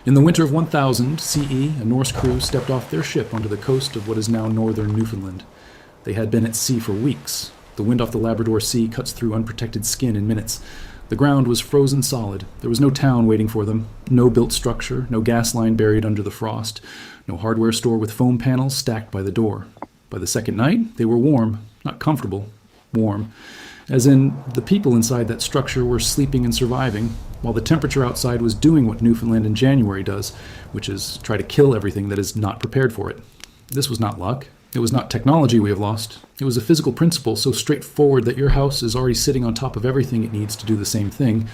In the winter of 1000 CE, a Norse crew stepped off their ship onto the coast of what is now northern Newfoundland. They had been at sea for weeks. The wind off the Labrador Sea cuts through unprotected skin in minutes. The ground was frozen solid. There was no town waiting for them, no built structure, no gas line buried under the frost, no hardware store with foam panels stacked by the door. By the second night, they were warm, not comfortable, warm, as in the people inside that structure were sleeping and surviving, while the temperature outside was doing what Newfoundland in January does, which is try to kill everything that is not prepared for it. This was not luck. It was not technology we have lost. It was a physical principle so straightforward that your house is already sitting on top of everything it needs to do the same thing,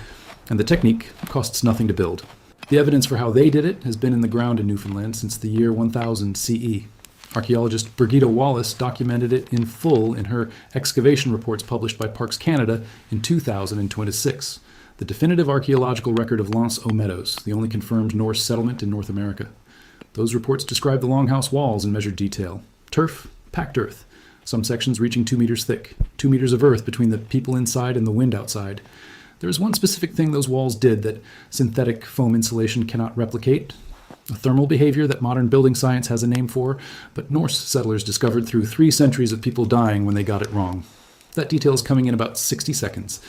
and the technique costs nothing to build. The evidence for how they did it has been in the ground in Newfoundland since the year 1000 CE. Archaeologist Brigida Wallace documented it in full in her excavation reports published by Parks Canada in 2026, the definitive archaeological record of L'Anse aux Meadows, the only confirmed Norse settlement in North America. Those reports describe the longhouse walls in measured detail. Turf, packed earth, some sections reaching 2 meters thick, 2 meters of earth between the people inside and the wind outside. There is one specific thing those walls did that synthetic foam insulation cannot replicate, a thermal behavior that modern building science has a name for, but Norse settlers discovered through 3 centuries of people dying when they got it wrong. That detail is coming in about 60 seconds.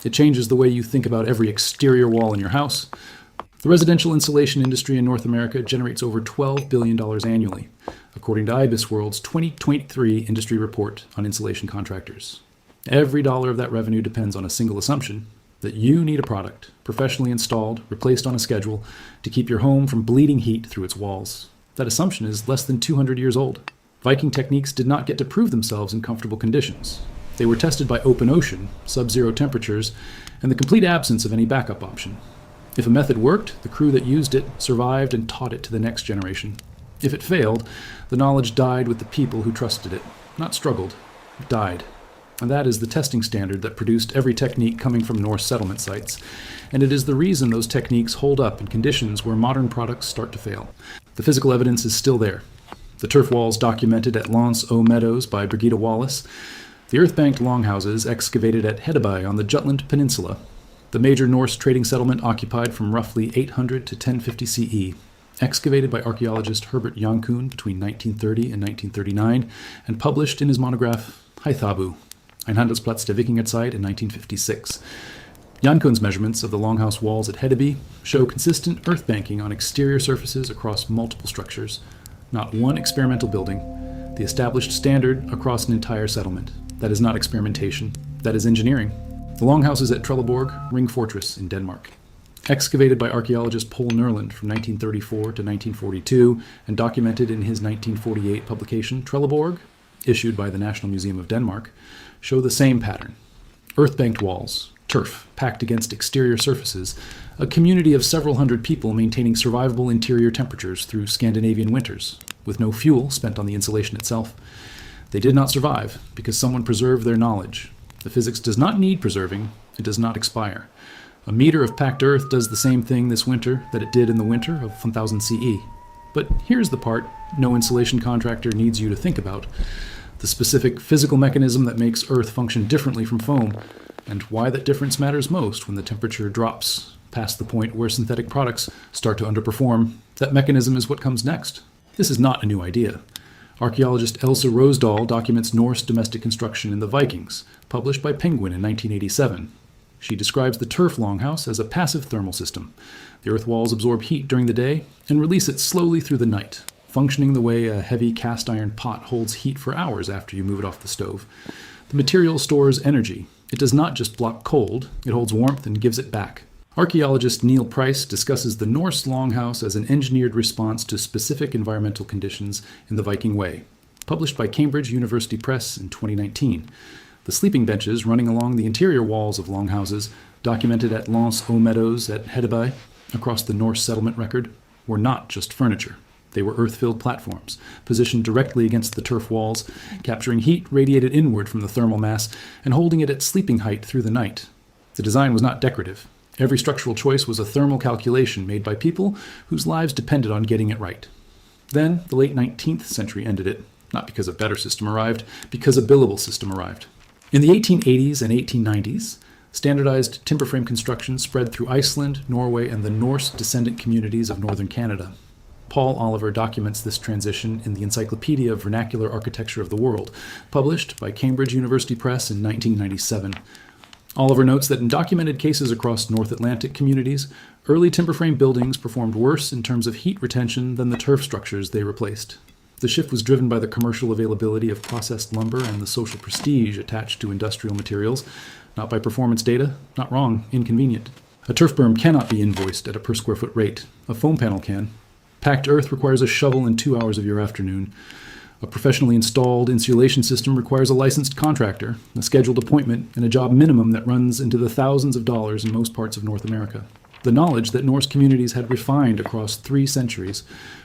It changes the way you think about every exterior wall in your house. The residential insulation industry in North America generates over $12 billion annually, according to IBIS World's 2023 industry report on insulation contractors. Every dollar of that revenue depends on a single assumption, that you need a product, professionally installed, replaced on a schedule, to keep your home from bleeding heat through its walls. That assumption is less than 200 years old. Viking techniques did not get to prove themselves in comfortable conditions. They were tested by open ocean, sub-zero temperatures, and the complete absence of any backup option. If a method worked, the crew that used it survived and taught it to the next generation. If it failed, the knowledge died with the people who trusted it, not struggled, died. And that is the testing standard that produced every technique coming from Norse settlement sites. And it is the reason those techniques hold up in conditions where modern products start to fail. The physical evidence is still there. The turf walls documented at L'Anse aux Meadows by Brigida Wallace. The earth-banked longhouses excavated at Hedeby on the Jutland Peninsula. The major Norse trading settlement occupied from roughly 800 to 1050 CE. Excavated by archaeologist Herbert Jankuhn between 1930 and 1939, and published in his monograph Haithabu, Ein Handelsplatz der Wikingerzeit in 1956. Jankuhn's measurements of the longhouse walls at Hedeby show consistent earth banking on exterior surfaces across multiple structures. Not one experimental building, the established standard across an entire settlement. That is not experimentation, that is engineering. The longhouses at Trelleborg, Ring Fortress in Denmark. Excavated by archaeologist Paul Nerland from 1934 to 1942 and documented in his 1948 publication Trelleborg, issued by the National Museum of Denmark, show the same pattern. Earth-banked walls, turf packed against exterior surfaces, a community of several hundred people maintaining survivable interior temperatures through Scandinavian winters, with no fuel spent on the insulation itself. They did not survive because someone preserved their knowledge. The physics does not need preserving, it does not expire. A meter of packed earth does the same thing this winter that it did in the winter of 1000 CE. But here's the part no insulation contractor needs you to think about: the specific physical mechanism that makes earth function differently from foam, and why that difference matters most when the temperature drops past the point where synthetic products start to underperform. That mechanism is what comes next. This is not a new idea. Archaeologist Elsa Rosedal documents Norse domestic construction in the Vikings, published by Penguin in 1987. She describes the turf longhouse as a passive thermal system. The earth walls absorb heat during the day and release it slowly through the night, functioning the way a heavy cast iron pot holds heat for hours after you move it off the stove. The material stores energy. It does not just block cold, it holds warmth and gives it back. Archaeologist Neil Price discusses the Norse longhouse as an engineered response to specific environmental conditions in the Viking way, published by Cambridge University Press in 2019. The sleeping benches running along the interior walls of longhouses, documented at L'Anse aux Meadows at Hedeby, across the Norse settlement record, were not just furniture. They were earth-filled platforms, positioned directly against the turf walls, capturing heat radiated inward from the thermal mass and holding it at sleeping height through the night. The design was not decorative. Every structural choice was a thermal calculation made by people whose lives depended on getting it right. Then, the late 19th century ended it, not because a better system arrived, because a billable system arrived. In the 1880s and 1890s, Standardized timber frame construction spread through Iceland, Norway, and the Norse descendant communities of northern Canada. Paul Oliver documents this transition in the Encyclopedia of Vernacular Architecture of the World, published by Cambridge University Press in 1997. Oliver notes that in documented cases across North Atlantic communities, early timber frame buildings performed worse in terms of heat retention than the turf structures they replaced. The shift was driven by the commercial availability of processed lumber and the social prestige attached to industrial materials, not by performance data. Not wrong, inconvenient. A turf berm cannot be invoiced at a per square foot rate. A foam panel can. Packed earth requires a shovel in 2 hours of your afternoon. A professionally installed insulation system requires a licensed contractor, a scheduled appointment, and a job minimum that runs into the thousands of dollars in most parts of North America. The knowledge that Norse communities had refined across 3 centuries,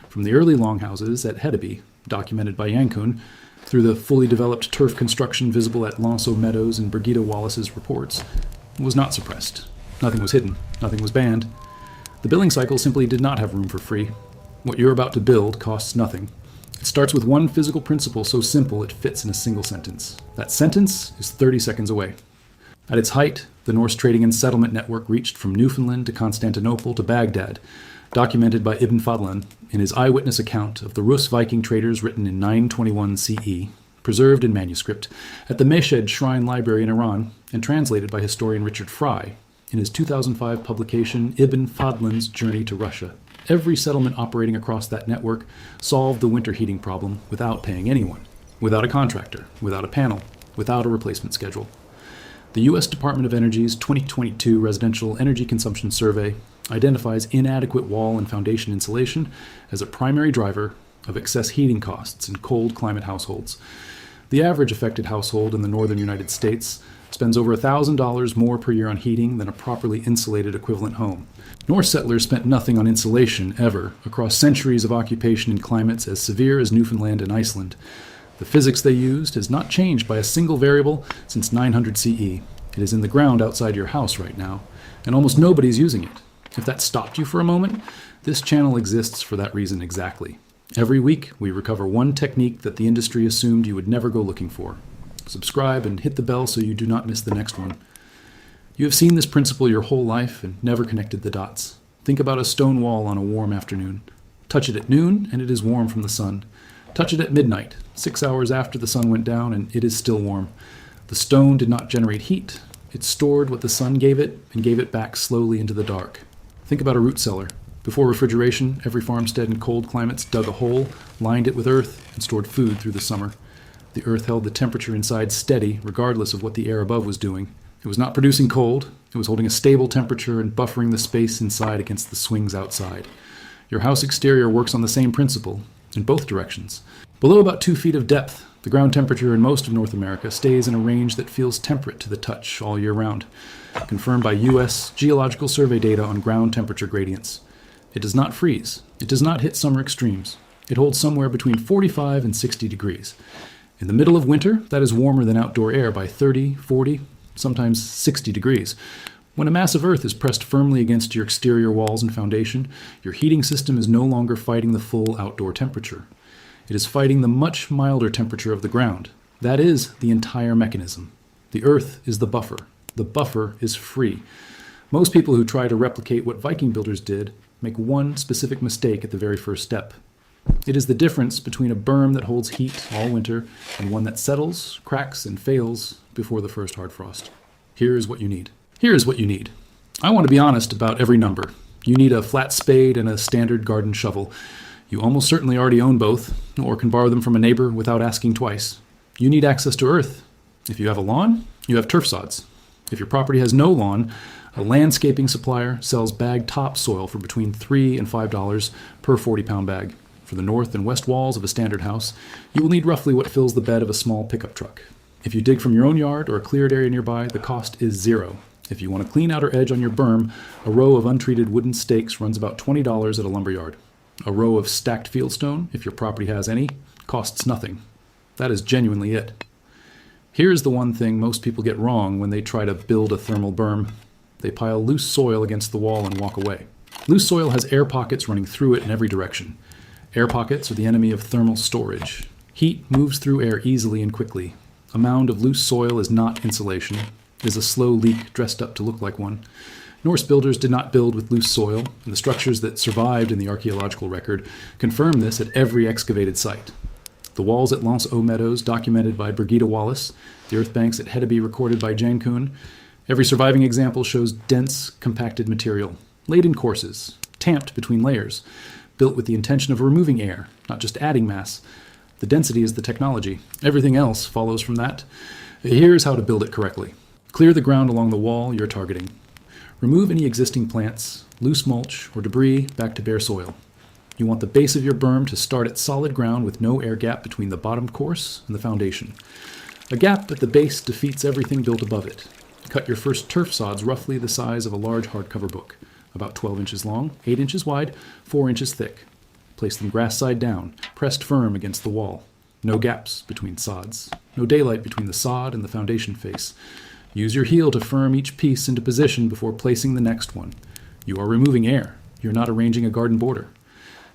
from the early longhouses at Hedeby, documented by Yankun, through the fully developed turf construction visible at Lonso Meadows and Brigida Wallace's reports, was not suppressed. Nothing was hidden. Nothing was banned. The billing cycle simply did not have room for free. What you're about to build costs nothing. It starts with one physical principle so simple it fits in a single sentence. That sentence is 30 seconds away. At its height, the Norse trading and settlement network reached from Newfoundland to Constantinople to Baghdad, documented by Ibn Fadlan in his eyewitness account of the Rus Viking traders written in 921 CE, preserved in manuscript at the Meshed Shrine Library in Iran, and translated by historian Richard Fry in his 2005 publication Ibn Fadlan's Journey to Russia. Every settlement operating across that network solved the winter heating problem without paying anyone, without a contractor, without a panel, without a replacement schedule. The U.S. Department of Energy's 2022 Residential Energy Consumption Survey identifies inadequate wall and foundation insulation as a primary driver of excess heating costs in cold climate households. The average affected household in the northern United States spends over $1,000 more per year on heating than a properly insulated equivalent home. Norse settlers spent nothing on insulation ever across centuries of occupation in climates as severe as Newfoundland and Iceland. The physics they used has not changed by a single variable since 900 CE. It is in the ground outside your house right now, and almost nobody's using it. If that stopped you for a moment, this channel exists for that reason exactly. Every week, we recover one technique that the industry assumed you would never go looking for. Subscribe and hit the bell so you do not miss the next one. You have seen this principle your whole life and never connected the dots. Think about a stone wall on a warm afternoon. Touch it at noon, and it is warm from the sun. Touch it at midnight, 6 hours after the sun went down, and it is still warm. The stone did not generate heat. It stored what the sun gave it and gave it back slowly into the dark. Think about a root cellar. Before refrigeration, every farmstead in cold climates dug a hole, lined it with earth, and stored food through the summer. The earth held the temperature inside steady, regardless of what the air above was doing. It was not producing cold. It was holding a stable temperature and buffering the space inside against the swings outside. Your house exterior works on the same principle, in both directions. Below about 2 feet of depth, the ground temperature in most of North America stays in a range that feels temperate to the touch all year round, confirmed by U.S. Geological Survey data on ground temperature gradients. It does not freeze. It does not hit summer extremes. It holds somewhere between 45 and 60 degrees. In the middle of winter, that is warmer than outdoor air by 30, 40, sometimes 60 degrees. When a mass of earth is pressed firmly against your exterior walls and foundation, your heating system is no longer fighting the full outdoor temperature. It is fighting the much milder temperature of the ground. That is the entire mechanism. The earth is the buffer. The buffer is free. Most people who try to replicate what Viking builders did make one specific mistake at the very first step. It is the difference between a berm that holds heat all winter and one that settles, cracks, and fails before the first hard frost. Here is what you need. Here is what you need. I want to be honest about every number. You need a flat spade and a standard garden shovel. You almost certainly already own both, or can borrow them from a neighbor without asking twice. You need access to earth. If you have a lawn, you have turf sods. If your property has no lawn, a landscaping supplier sells bagged topsoil for between $3 and $5 per 40-pound bag. For the north and west walls of a standard house, you will need roughly what fills the bed of a small pickup truck. If you dig from your own yard or a cleared area nearby, the cost is $0. If you want a clean outer edge on your berm, a row of untreated wooden stakes runs about $20 at a lumber yard. A row of stacked fieldstone, if your property has any, costs nothing. That is genuinely it. Here's the one thing most people get wrong when they try to build a thermal berm. They pile loose soil against the wall and walk away. Loose soil has air pockets running through it in every direction. Air pockets are the enemy of thermal storage. Heat moves through air easily and quickly. A mound of loose soil is not insulation. It is a slow leak dressed up to look like one. Norse builders did not build with loose soil, and the structures that survived in the archaeological record confirm this at every excavated site. The walls at Lance aux Meadows, documented by Brigida Wallace, the earth banks at Hedeby recorded by Jankun. Every surviving example shows dense, compacted material, laid in courses, tamped between layers, built with the intention of removing air, not just adding mass. The density is the technology. Everything else follows from that. Here's how to build it correctly. Clear the ground along the wall you're targeting. Remove any existing plants, loose mulch, or debris back to bare soil. You want the base of your berm to start at solid ground with no air gap between the bottom course and the foundation. A gap at the base defeats everything built above it. Cut your first turf sods roughly the size of a large hardcover book, about 12 inches long, 8 inches wide, 4 inches thick. Place them grass side down, pressed firm against the wall. No gaps between sods. No daylight between the sod and the foundation face. Use your heel to firm each piece into position before placing the next one. You are removing air. You're not arranging a garden border.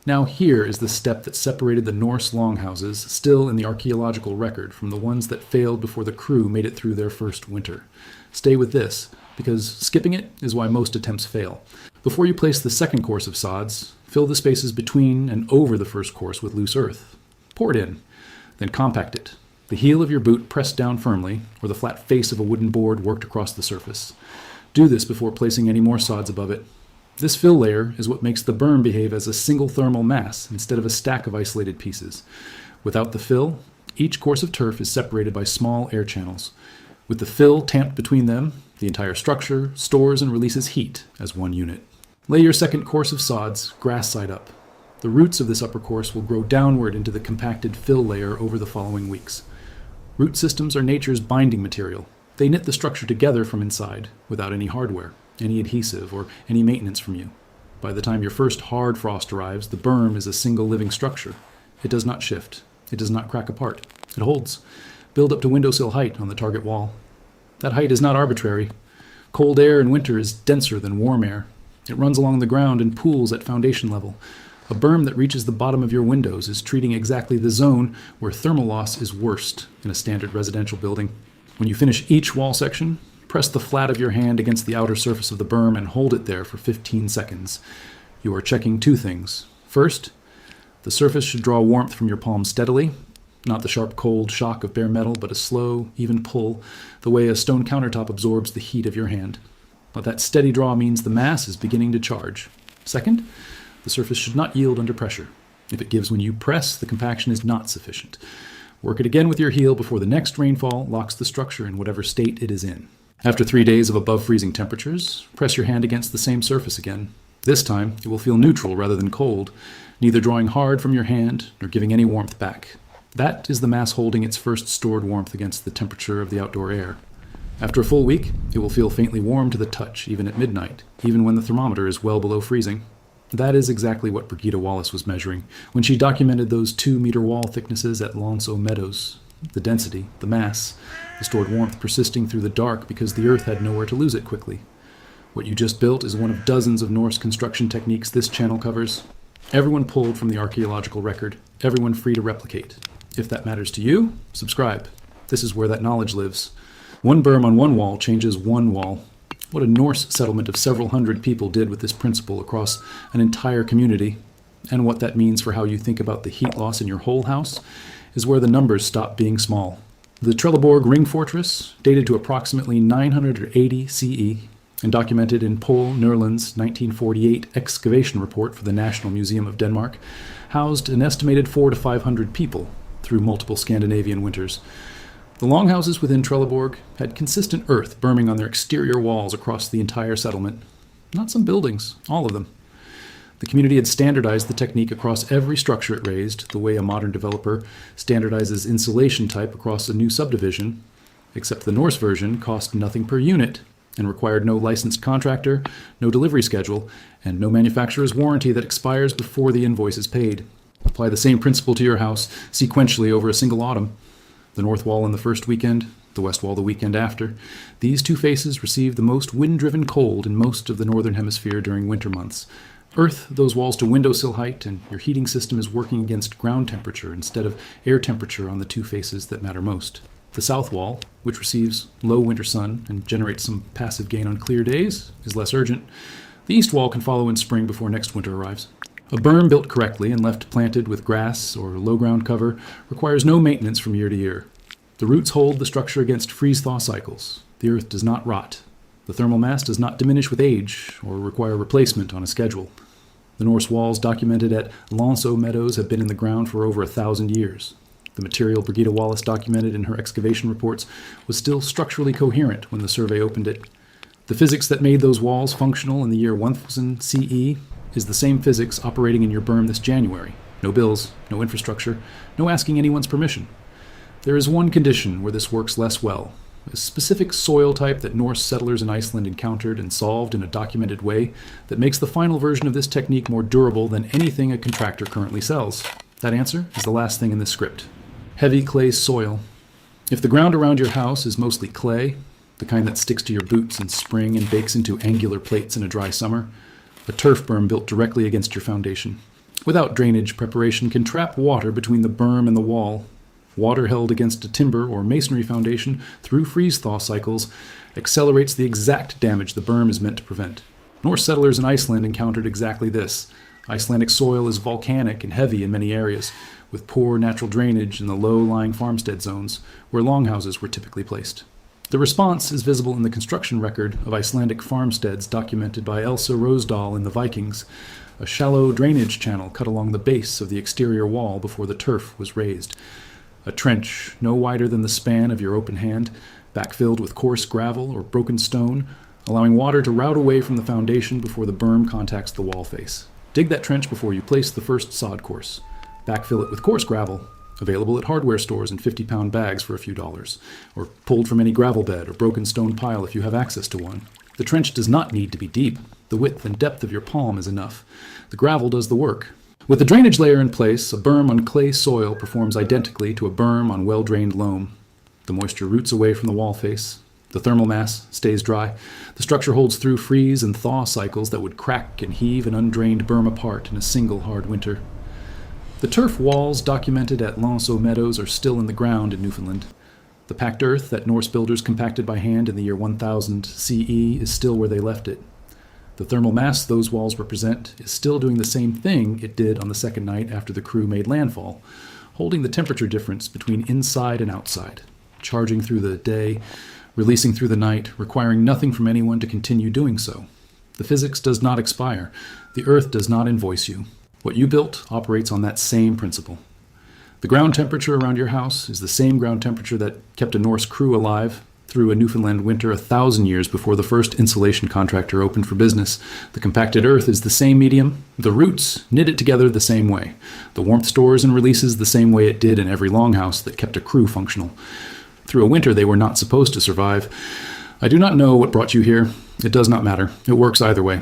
Now here is the step that separated the Norse longhouses, still in the archaeological record, from the ones that failed before the crew made it through their first winter. Stay with this, because skipping it is why most attempts fail. Before you place the second course of sods, fill the spaces between and over the first course with loose earth. Pour it in, then compact it. The heel of your boot pressed down firmly, or the flat face of a wooden board worked across the surface. Do this before placing any more sods above it. This fill layer is what makes the berm behave as a single thermal mass instead of a stack of isolated pieces. Without the fill, each course of turf is separated by small air channels. With the fill tamped between them, the entire structure stores and releases heat as one unit. Lay your second course of sods grass side up. The roots of this upper course will grow downward into the compacted fill layer over the following weeks. Root systems are nature's binding material. They knit the structure together from inside, without any hardware, any adhesive, or any maintenance from you. By the time your first hard frost arrives, the berm is a single living structure. It does not shift. It does not crack apart. It holds. Build up to windowsill height on the target wall. That height is not arbitrary. Cold air in winter is denser than warm air. It runs along the ground in pools at foundation level. A berm that reaches the bottom of your windows is treating exactly the zone where thermal loss is worst in a standard residential building. When you finish each wall section, press the flat of your hand against the outer surface of the berm and hold it there for 15 seconds. You are checking two things. First, the surface should draw warmth from your palm steadily, not the sharp cold shock of bare metal, but a slow, even pull, the way a stone countertop absorbs the heat of your hand. But that steady draw means the mass is beginning to charge. Second, the surface should not yield under pressure. If it gives when you press, the compaction is not sufficient. Work it again with your heel before the next rainfall locks the structure in whatever state it is in. After 3 days of above freezing temperatures, press your hand against the same surface again. This time, it will feel neutral rather than cold, neither drawing hard from your hand nor giving any warmth back. That is the mass holding its first stored warmth against the temperature of the outdoor air. After a full week, it will feel faintly warm to the touch, even at midnight, even when the thermometer is well below freezing. That is exactly what Brigida Wallace was measuring when she documented those 2-meter wall thicknesses at Lance aux Meadows. The density, the mass, the stored warmth persisting through the dark because the earth had nowhere to lose it quickly. What you just built is one of dozens of Norse construction techniques this channel covers. Everyone pulled from the archaeological record, everyone free to replicate. If that matters to you, subscribe. This is where that knowledge lives. One berm on one wall changes one wall. What a Norse settlement of several hundred people did with this principle across an entire community, and what that means for how you think about the heat loss in your whole house, is where the numbers stop being small. The Trelleborg Ring Fortress, dated to approximately 980 CE, and documented in Poul Nerland's 1948 excavation report for the National Museum of Denmark, housed an estimated 400 to 500 people through multiple Scandinavian winters. The longhouses within Trelleborg had consistent earth berming on their exterior walls across the entire settlement. Not some buildings, all of them. The community had standardized the technique across every structure it raised, the way a modern developer standardizes insulation type across a new subdivision, except the Norse version cost nothing per unit and required no licensed contractor, no delivery schedule, and no manufacturer's warranty that expires before the invoice is paid. Apply the same principle to your house sequentially over a single autumn. The north wall in the first weekend, the west wall the weekend after. These two faces receive the most wind-driven cold in most of the northern hemisphere during winter months. Earth those walls to windowsill height, and your heating system is working against ground temperature instead of air temperature on the two faces that matter most. The south wall, which receives low winter sun and generates some passive gain on clear days, is less urgent. The east wall can follow in spring before next winter arrives. A berm built correctly and left planted with grass or low ground cover requires no maintenance from year to year. The roots hold the structure against freeze-thaw cycles. The earth does not rot. The thermal mass does not diminish with age or require replacement on a schedule. The Norse walls documented at Lanceau Meadows have been in the ground for over 1,000 years. The material Brigida Wallace documented in her excavation reports was still structurally coherent when the survey opened it. The physics that made those walls functional in the year 1000 CE is the same physics operating in your berm this January. No bills, no infrastructure, no asking anyone's permission. There is one condition where this works less well. A specific soil type that Norse settlers in Iceland encountered and solved in a documented way that makes the final version of this technique more durable than anything a contractor currently sells. That answer is the last thing in this script. Heavy clay soil. If the ground around your house is mostly clay, the kind that sticks to your boots in spring and bakes into angular plates in a dry summer, a turf berm built directly against your foundation, without drainage preparation, can trap water between the berm and the wall. Water held against a timber or masonry foundation through freeze-thaw cycles accelerates the exact damage the berm is meant to prevent. Norse settlers in Iceland encountered exactly this. Icelandic soil is volcanic and heavy in many areas, with poor natural drainage in the low-lying farmstead zones, where longhouses were typically placed. The response is visible in the construction record of Icelandic farmsteads documented by Elsa Rosedal in the Vikings, a shallow drainage channel cut along the base of the exterior wall before the turf was raised. A trench no wider than the span of your open hand, backfilled with coarse gravel or broken stone, allowing water to route away from the foundation before the berm contacts the wall face. Dig that trench before you place the first sod course. Backfill it with coarse gravel, available at hardware stores in 50-pound bags for a few dollars, or pulled from any gravel bed or broken stone pile if you have access to one. The trench does not need to be deep. The width and depth of your palm is enough. The gravel does the work. With the drainage layer in place, a berm on clay soil performs identically to a berm on well-drained loam. The moisture roots away from the wall face. The thermal mass stays dry. The structure holds through freeze and thaw cycles that would crack and heave an undrained berm apart in a single hard winter. The turf walls documented at Lanceau Meadows are still in the ground in Newfoundland. The packed earth that Norse builders compacted by hand in the year 1000 CE is still where they left it. The thermal mass those walls represent is still doing the same thing it did on the second night after the crew made landfall, holding the temperature difference between inside and outside, charging through the day, releasing through the night, requiring nothing from anyone to continue doing so. The physics does not expire. The earth does not invoice you. What you built operates on that same principle. The ground temperature around your house is the same ground temperature that kept a Norse crew alive through a Newfoundland winter 1,000 years before the first insulation contractor opened for business. The compacted earth is the same medium. The roots knit it together the same way. The warmth stores and releases the same way it did in every longhouse that kept a crew functional. Through a winter they were not supposed to survive. I do not know what brought you here. It does not matter. It works either way.